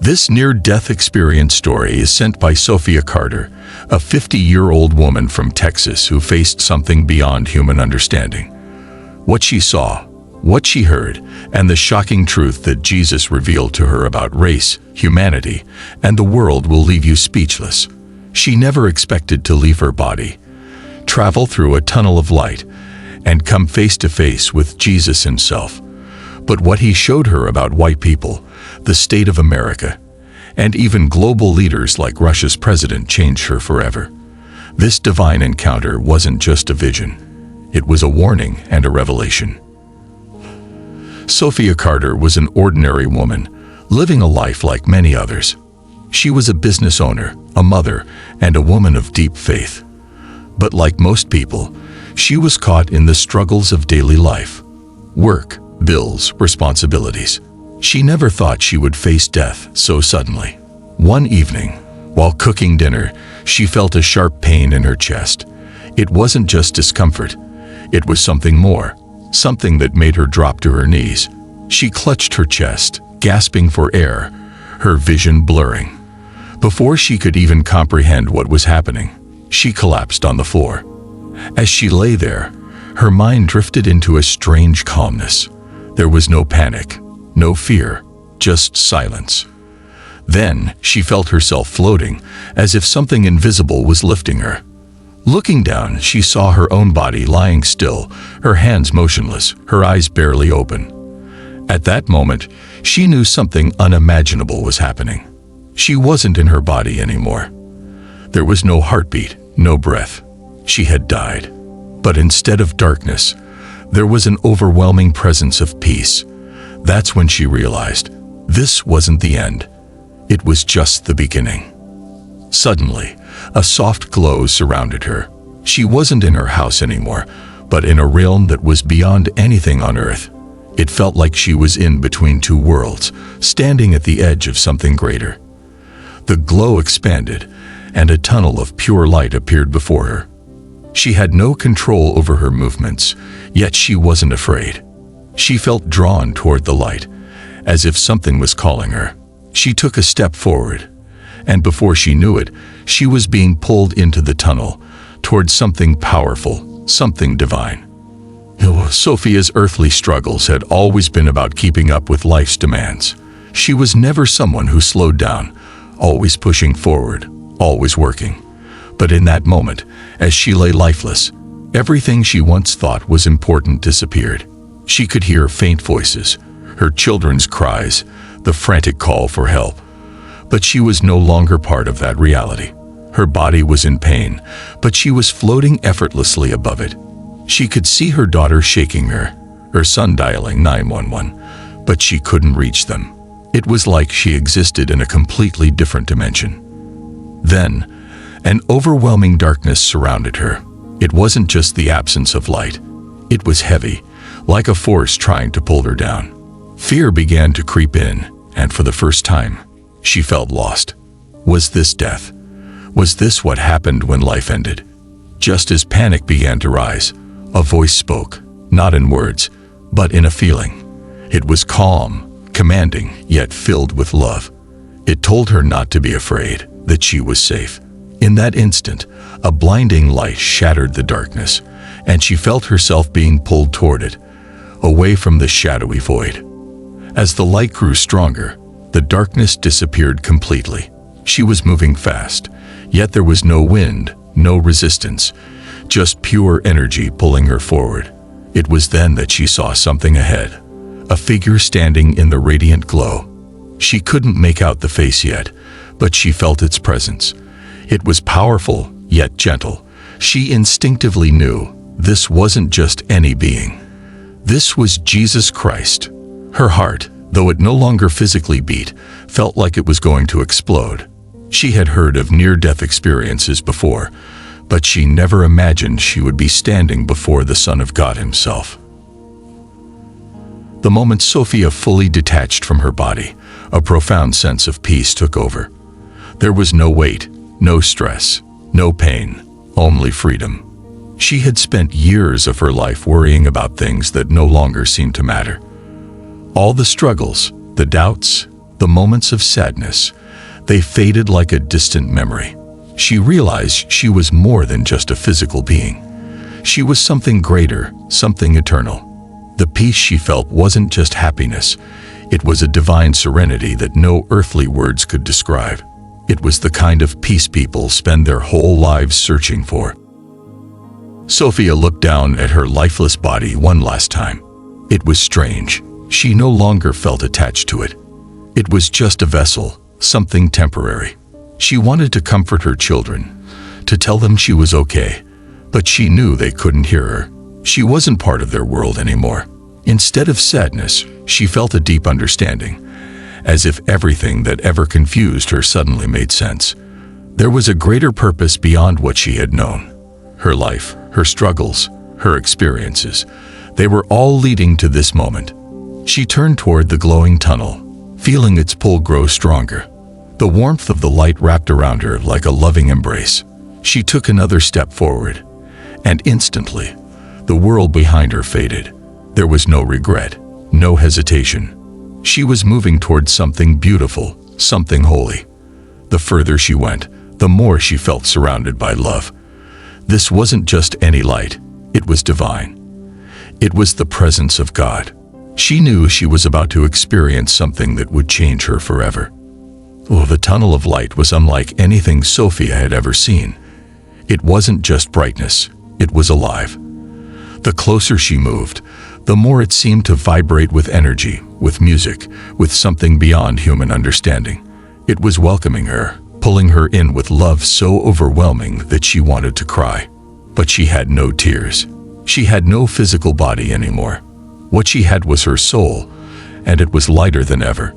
This near-death experience story is sent by Sophia Carter, a 50-year-old woman from Texas who faced something beyond human understanding. What she saw, what she heard, and the shocking truth that Jesus revealed to her about race, humanity, and the world will leave you speechless. She never expected to leave her body, travel through a tunnel of light, and come face to face with Jesus himself. But what he showed her about white people, the state of America, and even global leaders like Russia's president changed her forever. This divine encounter wasn't just a vision. It was a warning and a revelation. Sophia Carter was an ordinary woman, living a life like many others. She was a business owner, a mother, and a woman of deep faith. But like most people, she was caught in the struggles of daily life. Work, bills, responsibilities. She never thought she would face death so suddenly. One evening, while cooking dinner, she felt a sharp pain in her chest. It wasn't just discomfort. It was something more, something that made her drop to her knees. She clutched her chest, gasping for air, her vision blurring. Before she could even comprehend what was happening, she collapsed on the floor. As she lay there, her mind drifted into a strange calmness. There was no panic, no fear, just silence. Then she felt herself floating, as if something invisible was lifting her. Looking down, she saw her own body lying still, her hands motionless, her eyes barely open. At that moment, she knew something unimaginable was happening. She wasn't in her body anymore. There was no heartbeat, no breath. She had died. But instead of darkness, there was an overwhelming presence of peace. That's when she realized this wasn't the end. It was just the beginning. Suddenly, a soft glow surrounded her. She wasn't in her house anymore, but in a realm that was beyond anything on earth. It felt like she was in between two worlds, standing at the edge of something greater. The glow expanded, and a tunnel of pure light appeared before her. She had no control over her movements, yet she wasn't afraid. She felt drawn toward the light, as if something was calling her. She took a step forward, and before she knew it, she was being pulled into the tunnel, toward something powerful, something divine. Sophia's earthly struggles had always been about keeping up with life's demands. She was never someone who slowed down, always pushing forward, always working. But in that moment, as she lay lifeless, everything she once thought was important disappeared. She could hear faint voices, her children's cries, the frantic call for help. But she was no longer part of that reality. Her body was in pain, but she was floating effortlessly above it. She could see her daughter shaking her son dialing 911, but she couldn't reach them. It was like she existed in a completely different dimension. Then, an overwhelming darkness surrounded her. It wasn't just the absence of light. It was heavy, like a force trying to pull her down. Fear began to creep in, and for the first time, she felt lost. Was this death? Was this what happened when life ended? Just as panic began to rise, a voice spoke, not in words, but in a feeling. It was calm, commanding, yet filled with love. It told her not to be afraid, that she was safe. In that instant, a blinding light shattered the darkness, and she felt herself being pulled toward it, away from the shadowy void. As the light grew stronger, the darkness disappeared completely. She was moving fast, yet there was no wind, no resistance, just pure energy pulling her forward. It was then that she saw something ahead, a figure standing in the radiant glow. She couldn't make out the face yet, but she felt its presence. It was powerful, yet gentle. She instinctively knew this wasn't just any being. This was Jesus Christ. Her heart, though it no longer physically beat, felt like it was going to explode. She had heard of near-death experiences before, but she never imagined she would be standing before the Son of God himself. The moment Sophia fully detached from her body, a profound sense of peace took over. There was no weight, no stress, no pain, only freedom. She had spent years of her life worrying about things that no longer seemed to matter. All the struggles, the doubts, The moments of sadness, they faded like a distant memory. She realized she was more than just a physical being. She was something greater, something eternal. The peace she felt wasn't just happiness. It was a divine serenity that no earthly words could describe. It was the kind of peace people spend their whole lives searching for. Sophia looked down at her lifeless body one last time. It was strange. She no longer felt attached to it. It was just a vessel, something temporary. She wanted to comfort her children, to tell them she was okay, but she knew they couldn't hear her. She wasn't part of their world anymore. Instead of sadness, she felt a deep understanding, as if everything that ever confused her suddenly made sense. There was a greater purpose beyond what she had known. Her life, her struggles, her experiences, they were all leading to this moment. She turned toward the glowing tunnel, feeling its pull grow stronger. The warmth of the light wrapped around her like a loving embrace. She took another step forward, and instantly, the world behind her faded. There was no regret, no hesitation. She was moving toward something beautiful, something holy. The further she went, the more she felt surrounded by love. This wasn't just any light, it was divine. It was the presence of God. She knew she was about to experience something that would change her forever. Oh, the tunnel of light was unlike anything Sophia had ever seen. It wasn't just brightness, it was alive. The closer she moved, the more it seemed to vibrate with energy, with music, with something beyond human understanding. It was welcoming her, pulling her in with love so overwhelming that she wanted to cry. But she had no tears. She had no physical body anymore. What she had was her soul, and it was lighter than ever.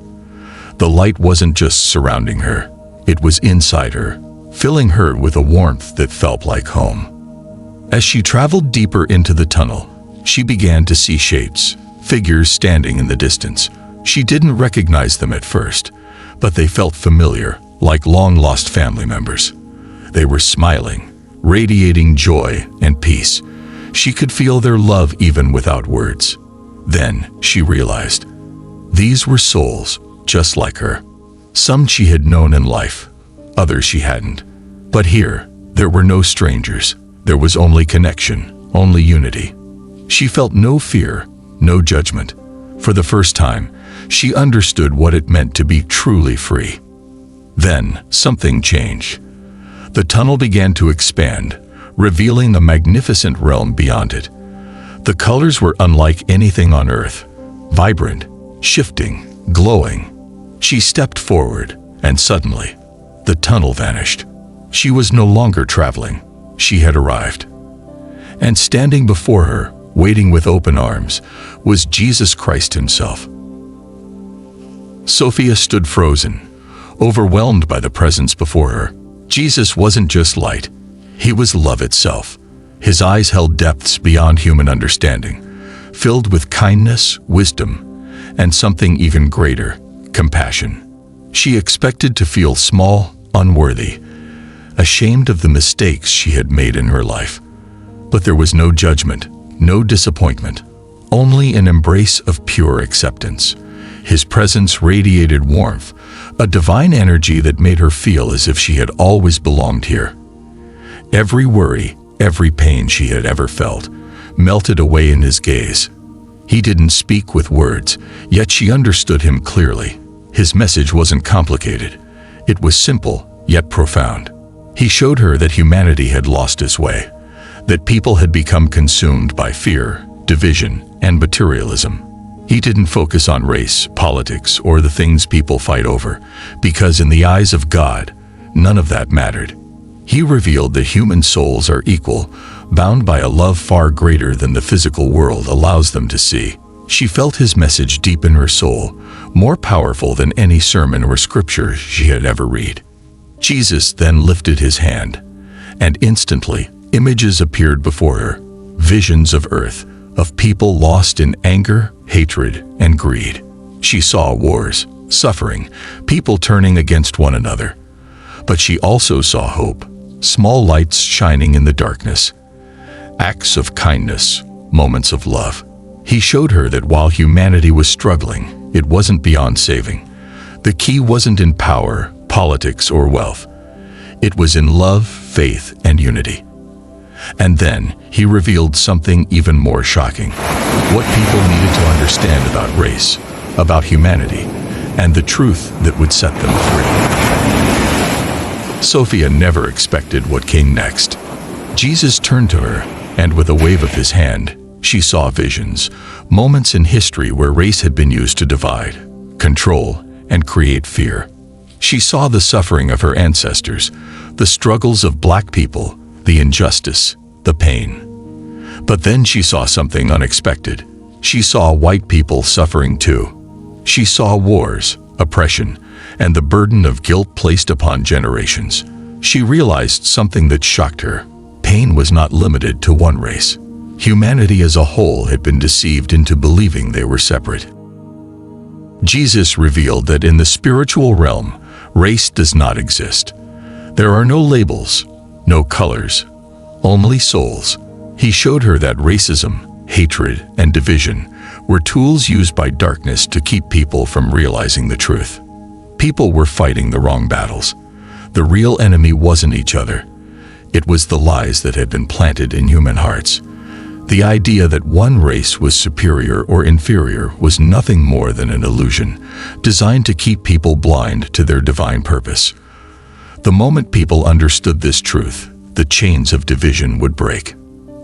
The light wasn't just surrounding her, it was inside her, filling her with a warmth that felt like home. As she traveled deeper into the tunnel, she began to see shapes, figures standing in the distance. She didn't recognize them at first, but they felt familiar, like long-lost family members. They were smiling, radiating joy and peace. She could feel their love even without words. Then she realized, these were souls just like her. Some she had known in life, others she hadn't. But here, there were no strangers. There was only connection, only unity. She felt no fear, no judgment. For the first time, she understood what it meant to be truly free. Then, something changed. The tunnel began to expand, revealing a magnificent realm beyond it. The colors were unlike anything on Earth, vibrant, shifting, glowing. She stepped forward, and suddenly, the tunnel vanished. She was no longer traveling. She had arrived. And standing before her, waiting with open arms, was Jesus Christ himself. Sophia stood frozen, overwhelmed by the presence before her. Jesus wasn't just light. He was love itself. His eyes held depths beyond human understanding, filled with kindness, wisdom, and something even greater, compassion. She expected to feel small, unworthy, ashamed of the mistakes she had made in her life. But there was no judgment, no disappointment, only an embrace of pure acceptance. His presence radiated warmth, a divine energy that made her feel as if she had always belonged here. Every worry, every pain she had ever felt, melted away in his gaze. He didn't speak with words, yet she understood him clearly. His message wasn't complicated. It was simple, yet profound. He showed her that humanity had lost its way, that people had become consumed by fear, division, and materialism. He didn't focus on race, politics, or the things people fight over, because in the eyes of God, none of that mattered. He revealed that human souls are equal, bound by a love far greater than the physical world allows them to see. She felt his message deep in her soul, more powerful than any sermon or scripture she had ever read. Jesus then lifted his hand, and instantly, images appeared before her, visions of earth, of people lost in anger, hatred, and greed. She saw wars, suffering, people turning against one another. But she also saw hope, small lights shining in the darkness, acts of kindness, moments of love. He showed her that while humanity was struggling, it wasn't beyond saving. The key wasn't in power, politics, or wealth. It was in love, faith, and unity. And then he revealed something even more shocking. What people needed to understand about race, about humanity, and the truth that would set them free. Sophia never expected what came next. Jesus turned to her, and with a wave of his hand, she saw visions, moments in history where race had been used to divide, control, and create fear. She saw the suffering of her ancestors, the struggles of black people, the injustice, the pain. But then she saw something unexpected. She saw white people suffering too. She saw wars, oppression, and the burden of guilt placed upon generations. She realized something that shocked her. Pain was not limited to one race. Humanity as a whole had been deceived into believing they were separate. Jesus revealed that in the spiritual realm, race does not exist. There are no labels, no colors, only souls. He showed her that racism, hatred, and division were tools used by darkness to keep people from realizing the truth. People were fighting the wrong battles. The real enemy wasn't each other. It was the lies that had been planted in human hearts. The idea that one race was superior or inferior was nothing more than an illusion, designed to keep people blind to their divine purpose. The moment people understood this truth, the chains of division would break.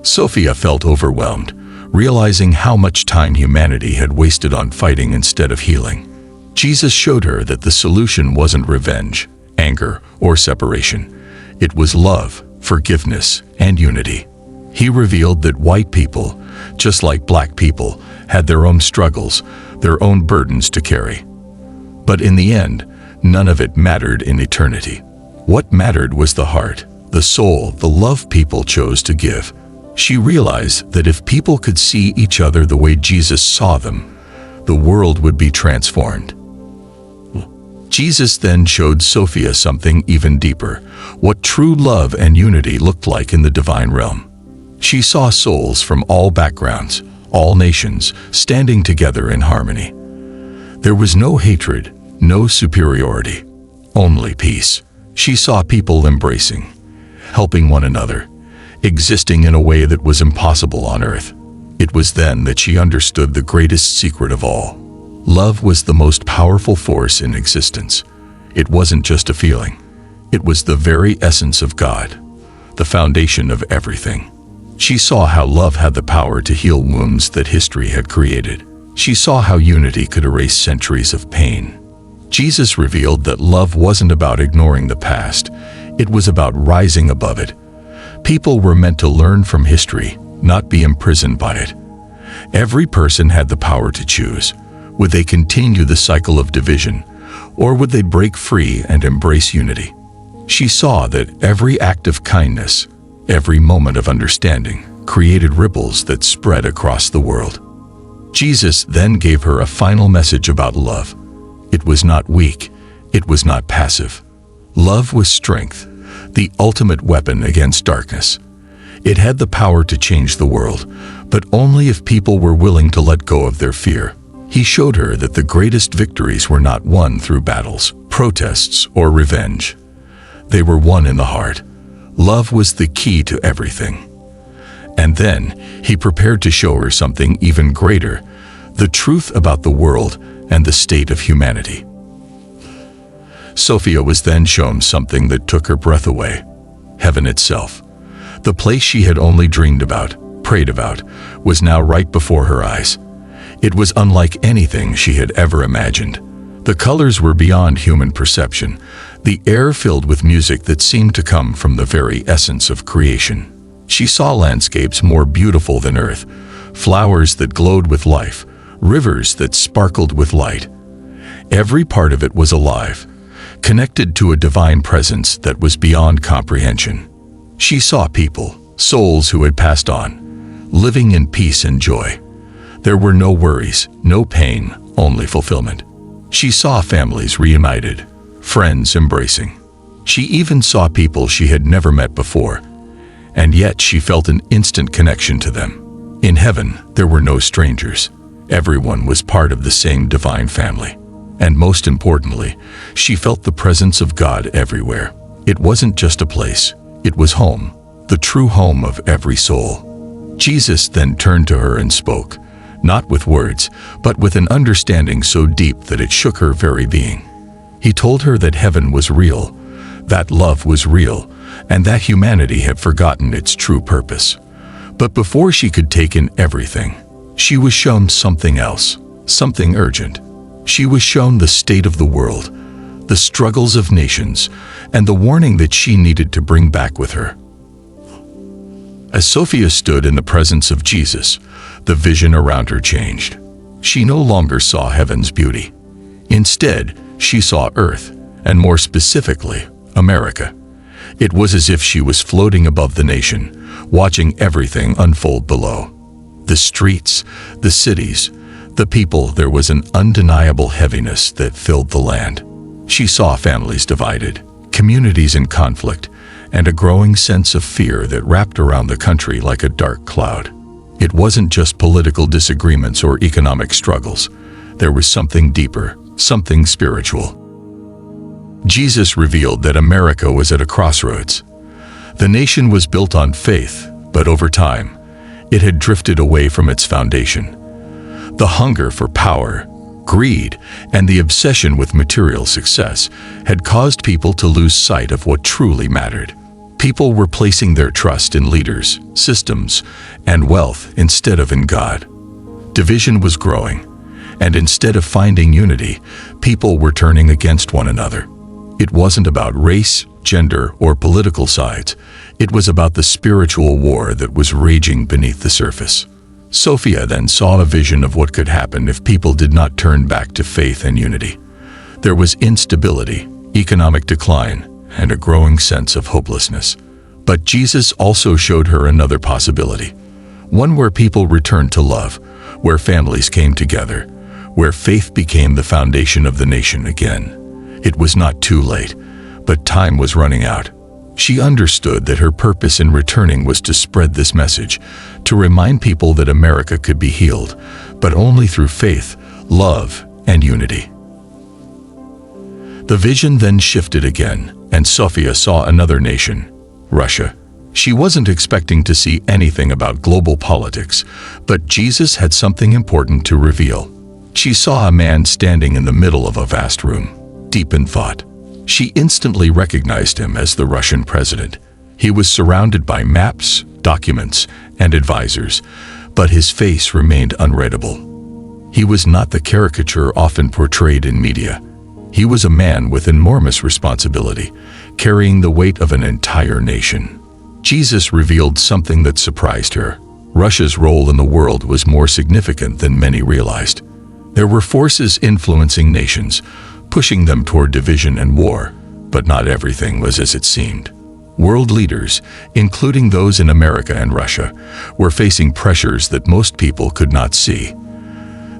Sophia felt overwhelmed, realizing how much time humanity had wasted on fighting instead of healing. Jesus showed her that the solution wasn't revenge, anger, or separation. It was love, forgiveness, and unity. He revealed that white people, just like black people, had their own struggles, their own burdens to carry. But in the end, none of it mattered in eternity. What mattered was the heart, the soul, the love people chose to give. She realized that if people could see each other the way Jesus saw them, the world would be transformed. Jesus then showed Sophia something even deeper, what true love and unity looked like in the divine realm. She saw souls from all backgrounds, all nations, standing together in harmony. There was no hatred, no superiority, only peace. She saw people embracing, helping one another, existing in a way that was impossible on earth. It was then that she understood the greatest secret of all. Love was the most powerful force in existence. It wasn't just a feeling. It was the very essence of God, the foundation of everything. She saw how love had the power to heal wounds that history had created. She saw how unity could erase centuries of pain. Jesus revealed that love wasn't about ignoring the past. It was about rising above it. People were meant to learn from history, not be imprisoned by it. Every person had the power to choose. Would they continue the cycle of division, or would they break free and embrace unity? She saw that every act of kindness, every moment of understanding, created ripples that spread across the world. Jesus then gave her a final message about love. It was not weak, it was not passive. Love was strength, the ultimate weapon against darkness. It had the power to change the world, but only if people were willing to let go of their fear. He showed her that the greatest victories were not won through battles, protests, or revenge. They were won in the heart. Love was the key to everything. And then, he prepared to show her something even greater, the truth about the world and the state of humanity. Sophia was then shown something that took her breath away. Heaven itself. The place she had only dreamed about, prayed about, was now right before her eyes. It was unlike anything she had ever imagined. The colors were beyond human perception, the air filled with music that seemed to come from the very essence of creation. She saw landscapes more beautiful than earth, flowers that glowed with life, rivers that sparkled with light. Every part of it was alive, connected to a divine presence that was beyond comprehension. She saw people, souls who had passed on, living in peace and joy. There were no worries, no pain, only fulfillment. She saw families reunited, friends embracing. She even saw people she had never met before, and yet she felt an instant connection to them. In heaven, there were no strangers. Everyone was part of the same divine family. And most importantly, she felt the presence of God everywhere. It wasn't just a place, it was home, the true home of every soul. Jesus then turned to her and spoke, not with words, but with an understanding so deep that it shook her very being. He told her that heaven was real, that love was real, and that humanity had forgotten its true purpose. But before she could take in everything, she was shown something else, something urgent. She was shown the state of the world, the struggles of nations, and the warning that she needed to bring back with her. As Sophia stood in the presence of Jesus, the vision around her changed. She no longer saw heaven's beauty. Instead, she saw earth, and more specifically, America. It was as if she was floating above the nation, watching everything unfold below. The streets, the cities, the people, there was an undeniable heaviness that filled the land. She saw families divided, communities in conflict, and a growing sense of fear that wrapped around the country like a dark cloud. It wasn't just political disagreements or economic struggles. There was something deeper, something spiritual. Jesus revealed that America was at a crossroads. The nation was built on faith, but over time, it had drifted away from its foundation. The hunger for power, greed, and the obsession with material success had caused people to lose sight of what truly mattered. People were placing their trust in leaders, systems, and wealth instead of in God. Division was growing, and instead of finding unity, people were turning against one another. It wasn't about race, gender, or political sides. It was about the spiritual war that was raging beneath the surface. Sophia then saw a vision of what could happen if people did not turn back to faith and unity. There was instability, economic decline, and a growing sense of hopelessness. But Jesus also showed her another possibility, one where people returned to love, where families came together, where faith became the foundation of the nation again. It was not too late, but time was running out. She understood that her purpose in returning was to spread this message, to remind people that America could be healed, but only through faith, love, and unity. The vision then shifted again, and Sophia saw another nation, Russia. She wasn't expecting to see anything about global politics, but Jesus had something important to reveal. She saw a man standing in the middle of a vast room, deep in thought. She instantly recognized him as the Russian president. He was surrounded by maps, documents, and advisors, but his face remained unreadable. He was not the caricature often portrayed in media. He was a man with enormous responsibility, carrying the weight of an entire nation. Jesus revealed something that surprised her. Russia's role in the world was more significant than many realized. There were forces influencing nations, pushing them toward division and war, but not everything was as it seemed. World leaders, including those in America and Russia, were facing pressures that most people could not see.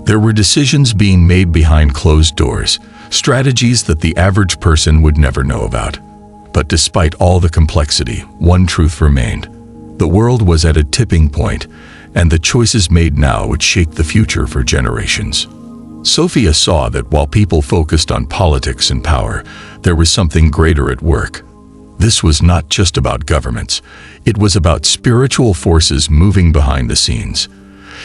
There were decisions being made behind closed doors, strategies that the average person would never know about. But despite all the complexity, one truth remained. The world was at a tipping point, and the choices made now would shape the future for generations. Sophia saw that while people focused on politics and power, there was something greater at work. This was not just about governments. It was about spiritual forces moving behind the scenes.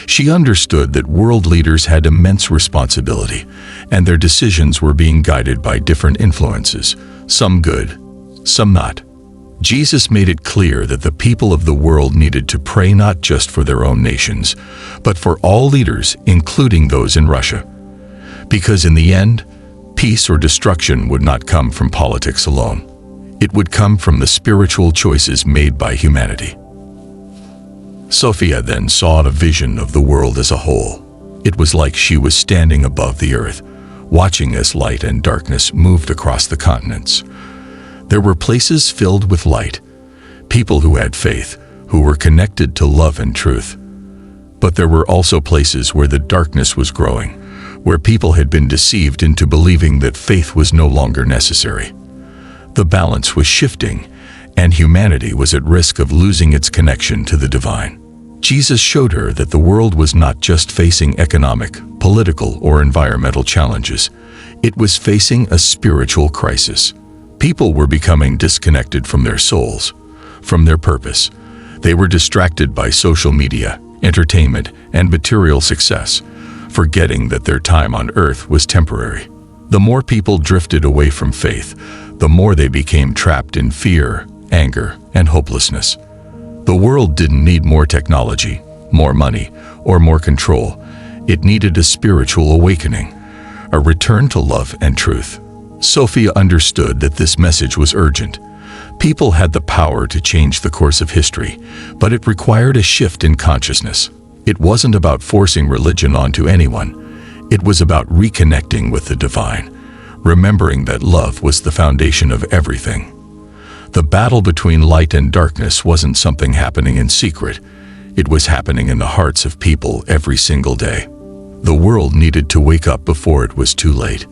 She understood that world leaders had immense responsibility, and their decisions were being guided by different influences, some good, some not. Jesus made it clear that the people of the world needed to pray not just for their own nations, but for all leaders, including those in Russia. Because in the end, peace or destruction would not come from politics alone. It would come from the spiritual choices made by humanity. Sophia then saw a vision of the world as a whole. It was like she was standing above the earth, watching as light and darkness moved across the continents. There were places filled with light, people who had faith, who were connected to love and truth. But there were also places where the darkness was growing, where people had been deceived into believing that faith was no longer necessary. The balance was shifting, and humanity was at risk of losing its connection to the divine. Jesus showed her that the world was not just facing economic, political, or environmental challenges. It was facing a spiritual crisis. People were becoming disconnected from their souls, from their purpose. They were distracted by social media, entertainment, and material success, forgetting that their time on earth was temporary. The more people drifted away from faith, the more they became trapped in fear, anger, and hopelessness. The world didn't need more technology, more money, or more control. It needed a spiritual awakening, a return to love and truth. Sophia understood that this message was urgent. People had the power to change the course of history, but it required a shift in consciousness. It wasn't about forcing religion onto anyone. It was about reconnecting with the divine, remembering that love was the foundation of everything. The battle between light and darkness wasn't something happening in secret. It was happening in the hearts of people every single day. The world needed to wake up before it was too late.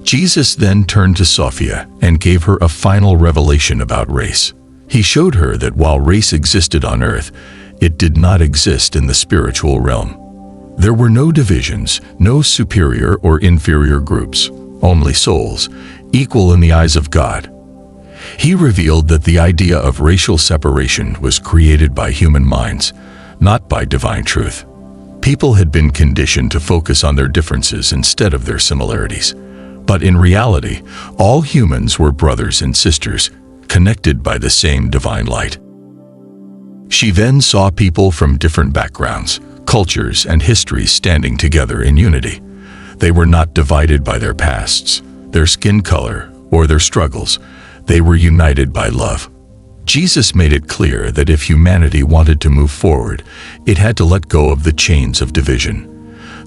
Jesus then turned to Sophia and gave her a final revelation about race. He showed her that while race existed on earth, it did not exist in the spiritual realm. There were no divisions, no superior or inferior groups, only souls, equal in the eyes of God. He revealed that the idea of racial separation was created by human minds, not by divine truth. People had been conditioned to focus on their differences instead of their similarities. But in reality, all humans were brothers and sisters, connected by the same divine light. She then saw people from different backgrounds, cultures, and histories standing together in unity. They were not divided by their pasts, their skin color, or their struggles. They were united by love. Jesus made it clear that if humanity wanted to move forward, it had to let go of the chains of division.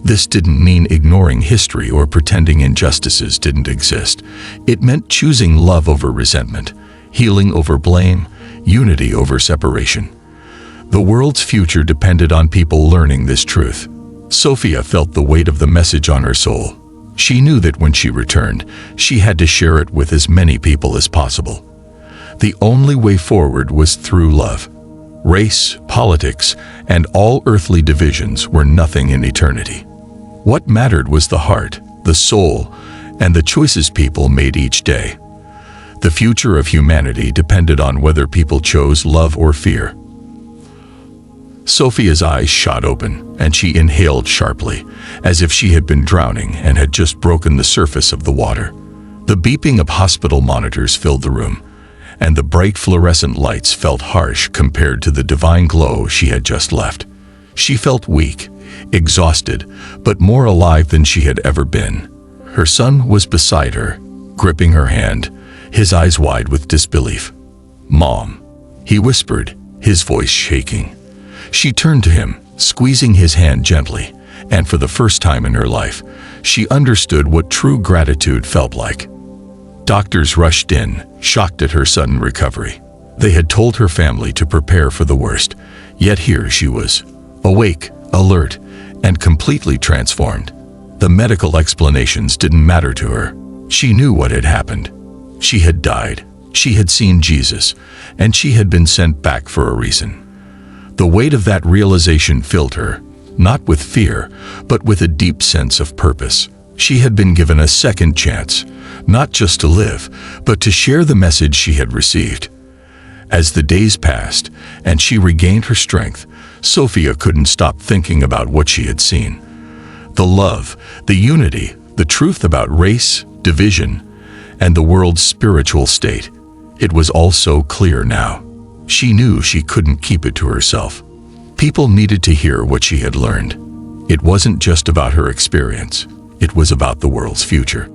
This didn't mean ignoring history or pretending injustices didn't exist. It meant choosing love over resentment, healing over blame, unity over separation. The world's future depended on people learning this truth. Sophia felt the weight of the message on her soul. She knew that when she returned, she had to share it with as many people as possible. The only way forward was through love. Race, politics, and all earthly divisions were nothing in eternity. What mattered was the heart, the soul, and the choices people made each day. The future of humanity depended on whether people chose love or fear. Sophia's eyes shot open, and she inhaled sharply, as if she had been drowning and had just broken the surface of the water. The beeping of hospital monitors filled the room, and the bright fluorescent lights felt harsh compared to the divine glow she had just left. She felt weak, exhausted, but more alive than she had ever been. Her son was beside her, gripping her hand, his eyes wide with disbelief. "Mom," he whispered, his voice shaking. She turned to him, squeezing his hand gently, and for the first time in her life, she understood what true gratitude felt like. Doctors rushed in, shocked at her sudden recovery. They had told her family to prepare for the worst, yet here she was, awake, alert, and completely transformed. The medical explanations didn't matter to her. She knew what had happened. She had died, she had seen Jesus, and she had been sent back for a reason. The weight of that realization filled her, not with fear, but with a deep sense of purpose. She had been given a second chance, not just to live, but to share the message she had received. As the days passed and she regained her strength, Sophia couldn't stop thinking about what she had seen. The love, the unity, the truth about race, division, and the world's spiritual state. It was all so clear now. She knew she couldn't keep it to herself. People needed to hear what she had learned. It wasn't just about her experience. It was about the world's future.